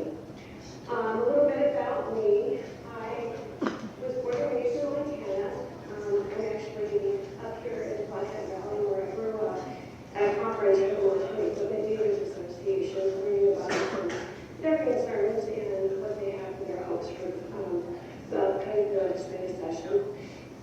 A little bit about me. I was born and raised in Montana. I'm actually up here in the Flathead Valley where I grew up at a conference at the Montana Equipment Dealers Association, learning about their concerns and what they have in their hopes for the kind of legislative session.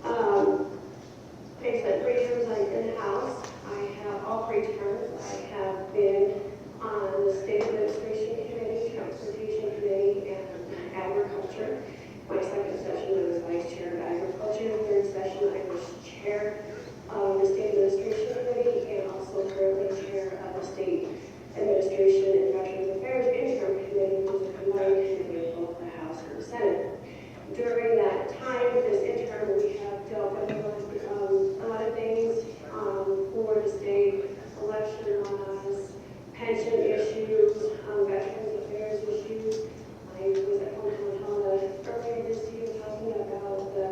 I spent 3 terms in the House. I have all 3 terms. I have been on the State Administration Committee, Transportation Committee, and Agriculture. My second session, I was Vice Chair of Agriculture. The third session, I was Chair of the State Administration Committee and also currently Chair of the State Administration and Veterans Affairs Interim Committee, which is a combined committee of both the House and the Senate. During that time, this interim, we have dealt with a lot of things for the state, election laws, pension issues, Veterans Affairs issues. I was at Montana earlier this year talking about the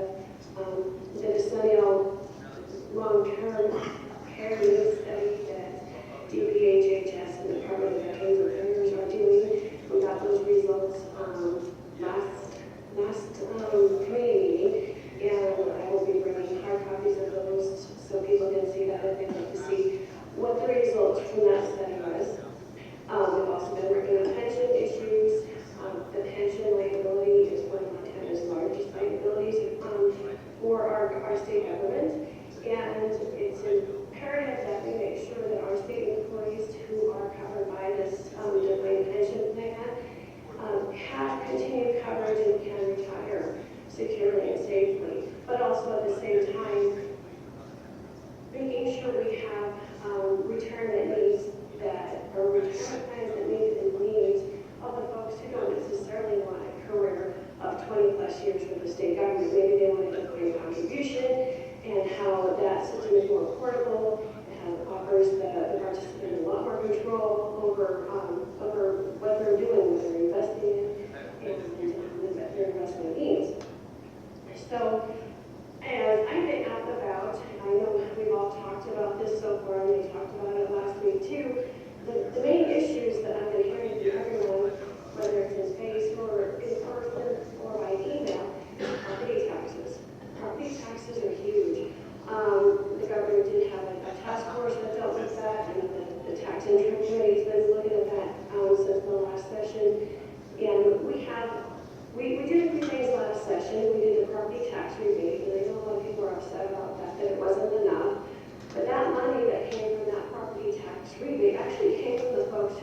decennial long-term care needs study that DPHHS and the Department of Veterans Affairs are doing. We got those results last committee meeting, and I will be bringing hard copies of those so people can see that if they'd like to see what the results from that study was. We've also been working on pension issues. The pension liability is one of Montana's largest liabilities for our state government, and it's imperative that we make sure that our state employees who are covered by this defined pension plan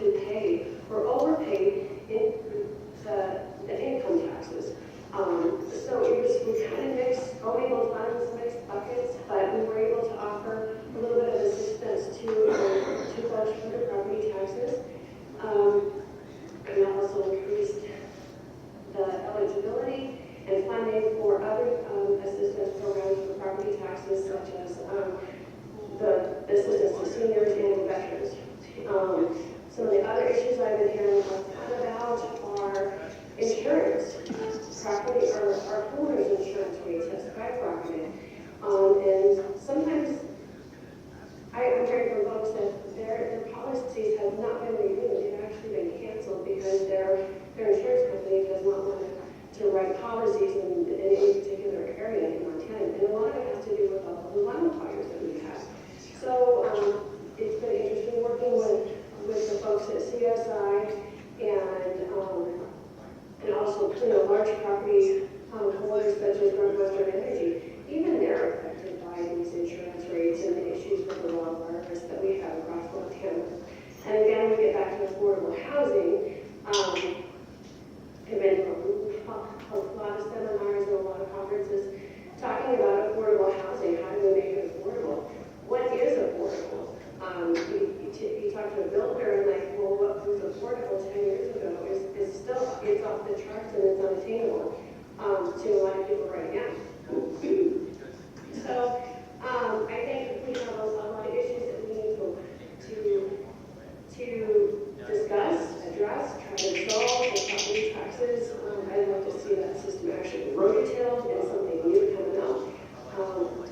to pay or overpay in the income taxes. So we kind of mixed, all able to find some mixed buckets, but we were able to offer a little bit of assistance to folks for the property taxes. And also increased the eligibility and funding for other assistance programs for property taxes, such as the assistance to seniors and veterans. Some of the other issues I've been hearing a ton about are insurance. Property or our homeowners insurance rates have skyrocketed. And sometimes I'm hearing from folks that their policies have not been renewed. They've actually been canceled because their insurance company does not want to write policies in any particular area in Montana. And a lot of it has to do with all the wildfires that we've had. So it's been interesting working with the folks at CSI and also large property holders such as Northwestern Energy. Even they're affected by these insurance rates and the issues with the wildfires that we have across Montana. And again, we get back to affordable housing. I've been to a lot of seminars and a lot of conferences talking about affordable housing. How do we make it affordable? What is affordable? You talk to a builder and like, well, what was affordable 10 years ago is still, it's off the charts and it's unattainable to a lot of people right now. So I think we have a lot of issues that we need to discuss, address, try to solve the property taxes. I'd like to see that system actually rotated and something new coming out.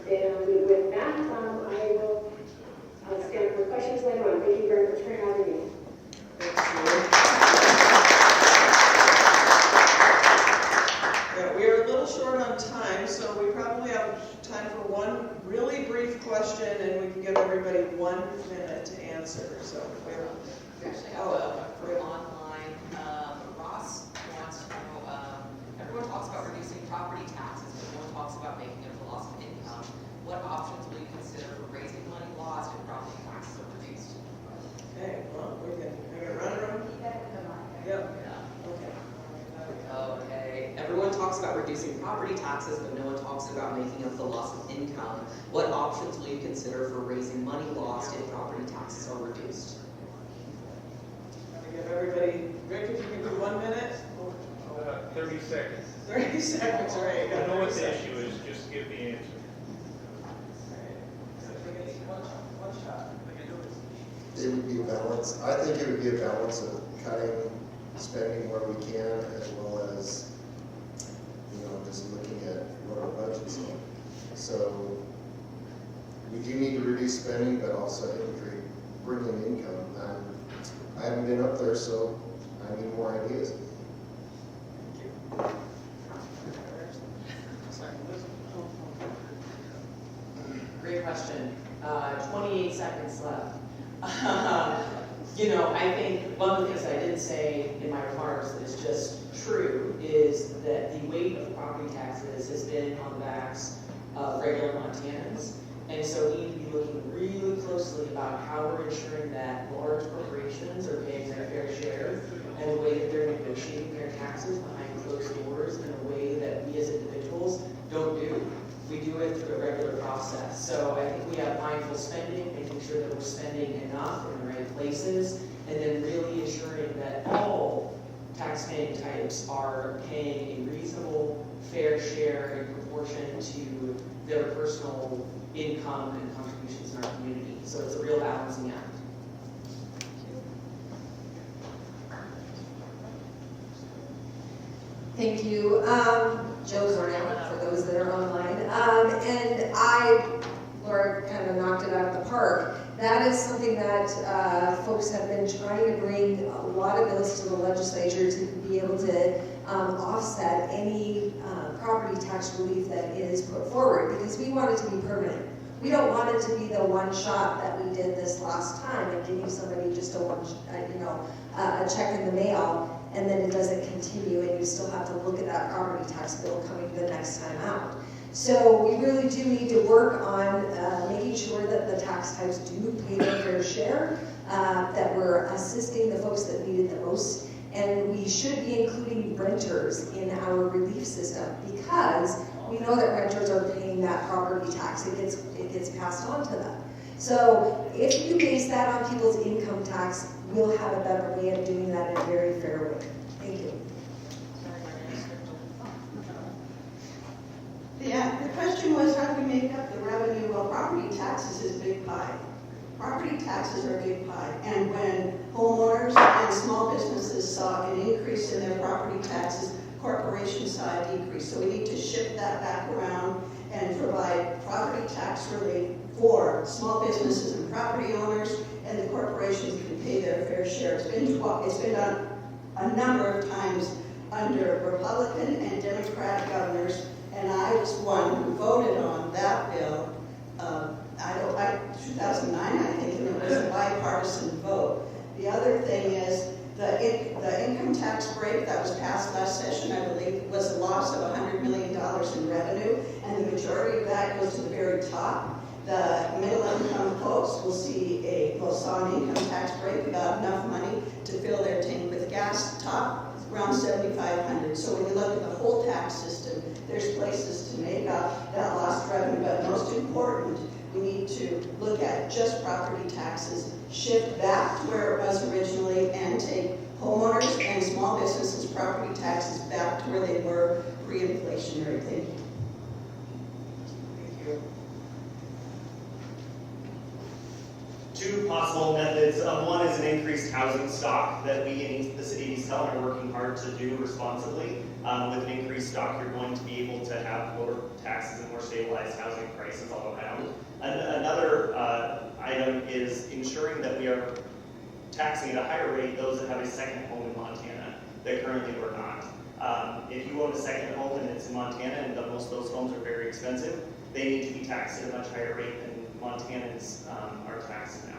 And with that, I will stand for questions later on. Thank you very much for having me.
Yeah, we are a little short on time, so we probably have time for one really brief question, and we can give everybody 1 minute to answer. So we're
Actually, we're online. Ross wants to know, everyone talks about reducing property taxes, but no one talks about making up the loss of income. What options will you consider for raising money lost if property taxes are reduced?
Okay, well, we can run around. Yep.
Okay. Everyone talks about reducing property taxes, but no one talks about making up the loss of income. What options will you consider for raising money lost if property taxes are reduced?
Give everybody, Rick, if you can do 1 minute.
30 seconds.
30 seconds, right.
I know what the issue is, just give the answer.
One shot.
It would be a balance. I think it would be a balance of cutting spending where we can, as well as, just looking at what our budget's are. So we do need to reduce spending, but also bring in income. I haven't been up there, so I need more ideas.
Great question. 28 seconds left. I think one of the things I didn't say in my remarks that is just true is that the weight of property taxes has been on the backs of regular Montanans. And so we need to be looking really closely about how we're ensuring that large corporations are paying their fair share and the way that they're negotiating their taxes behind closed doors in a way that we as individuals don't do. We do it through a regular process. So I think we have mindful spending, making sure that we're spending enough in the right places, and then really ensuring that all taxpaying types are paying a reasonable, fair share in proportion to their personal income and contributions in our community. So it's a real balancing act.
Thank you. Joe Zornell, for those that are online. Laura kind of knocked it out of the park. That is something that folks have been trying to bring a lot of bills to the legislature to be able to offset any property tax relief that is put forward, because we want it to be permanent. We don't want it to be the one shot that we did this last time and giving somebody just a check in the mail, and then it doesn't continue and you still have to look at that property tax bill coming the next time out. So we really do need to work on making sure that the tax types do pay their fair share, that we're assisting the folks that need it the most. And we should be including renters in our relief system because we know that renters are paying that property tax. It gets passed on to them. So if you base that on people's income tax, we'll have a better way of doing that in a very fair way. Thank you.
Yeah, the question was how do we make up the revenue? Well, property taxes is a big pie. Property taxes are a big pie. And when homeowners and small businesses saw an increase in their property taxes, corporations saw a decrease. So we need to shift that back around and provide property tax relief for small businesses and property owners, and the corporations can pay their fair share. It's been done a number of times under Republican and Democrat governors, and I was one who voted on that bill. 2009, I think, and it was a bipartisan vote. The other thing is the income tax break that was passed last session, I believe, was a loss of $100 million in revenue, and the majority of that goes to the very top. The middle income folks will saw an income tax break about enough money to fill their tank with gas, top around $7,500. So when you look at the whole tax system, there's places to make up that lost revenue, but most important, we need to look at just property taxes, shift back to where it was originally, and take homeowners and small businesses' property taxes back to where they were pre-inflationary. Thank you.
Thank you.
Two possible methods. One is an increased housing stock that we in the city of East Helena are working hard to do responsibly. With an increased stock, you're going to be able to have lower taxes and more stabilized housing prices all around. Another item is ensuring that we are taxing at a higher rate those that have a second home in Montana that currently we're not. If you own a second home and it's in Montana, and most of those homes are very expensive, they need to be taxed at a much higher rate than Montanans are taxed now.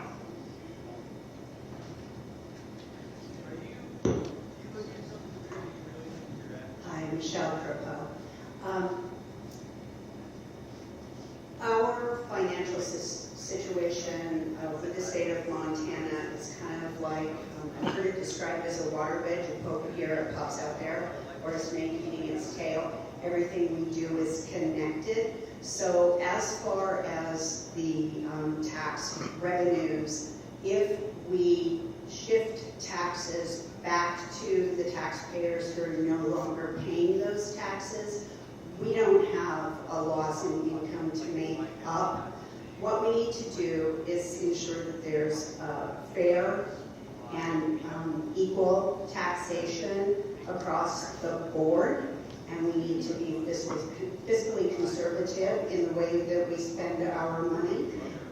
Hi, Michelle Cropo. Our financial situation with the state of Montana is kind of like, I've heard it described as a waterbed. You poke it here, it pops out there, or a snake eating its tail. Everything we do is connected. So as far as the tax revenues, if we shift taxes back to the taxpayers who are no longer paying those taxes, we don't have a loss in income to make up. What we need to do is ensure that there's fair and equal taxation across the board, and we need to be fiscally conservative in the way that we spend our money.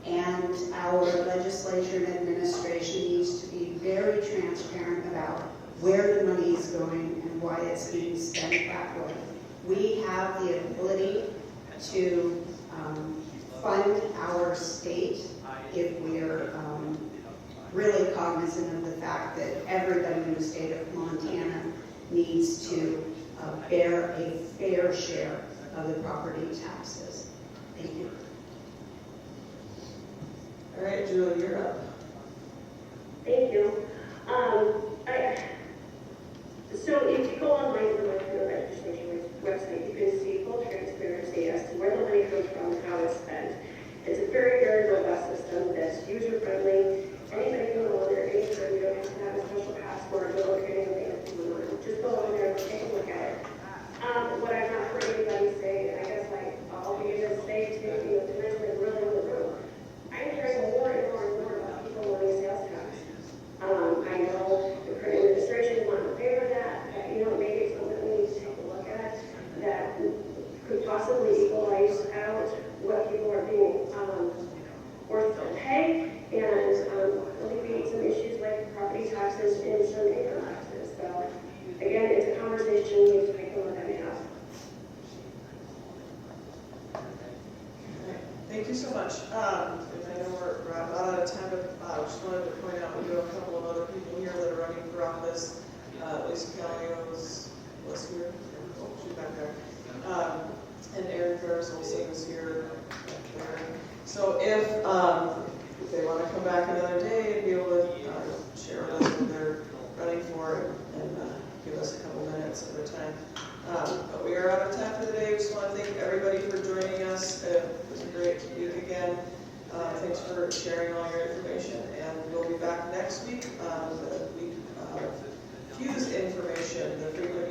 And our legislature and administration needs to be very transparent about where the money is going and why it's being spent that way. We have the ability to fund our state if we're really cognizant of the fact that everybody in the state of Montana needs to bear a fair share of the property taxes. Thank you.
All right, Julie, you're up.
Thank you. So if you go online to the legislature website, you can see full transparency as to where the money comes from and how it's spent. It's a very, very robust system that's user-friendly. Anybody can go on there anytime. You don't have to have a special password to look at anything that's going on. Just go on there and take a look at it. What I've not heard anybody say, and I guess like I'll be able to say to the resident really in the room, I'm hearing more and more and more about people wanting sales tax. I know the current administration is not in favor of that, but maybe it's something we need to take a look at that could possibly equalize out what people are being forced to pay and alleviate some issues like property taxes and some income taxes. So again, it's a conversation we need to take a look at now.
Thank you so much. And I know we're about out of time, but I just wanted to point out we do have a couple of other people here that are running for office. Lisa Calio was here. Oh, she's back there. And Aaron Farrell Lars Olson is here. So if they want to come back another day and be able to share with us what they're running for and give us a couple minutes of their time. But we are out of time for the day. We just want to thank everybody for joining us. It was a great week again. Thanks for sharing all your information, and we'll be back next week with a week of Fuse information, the frequent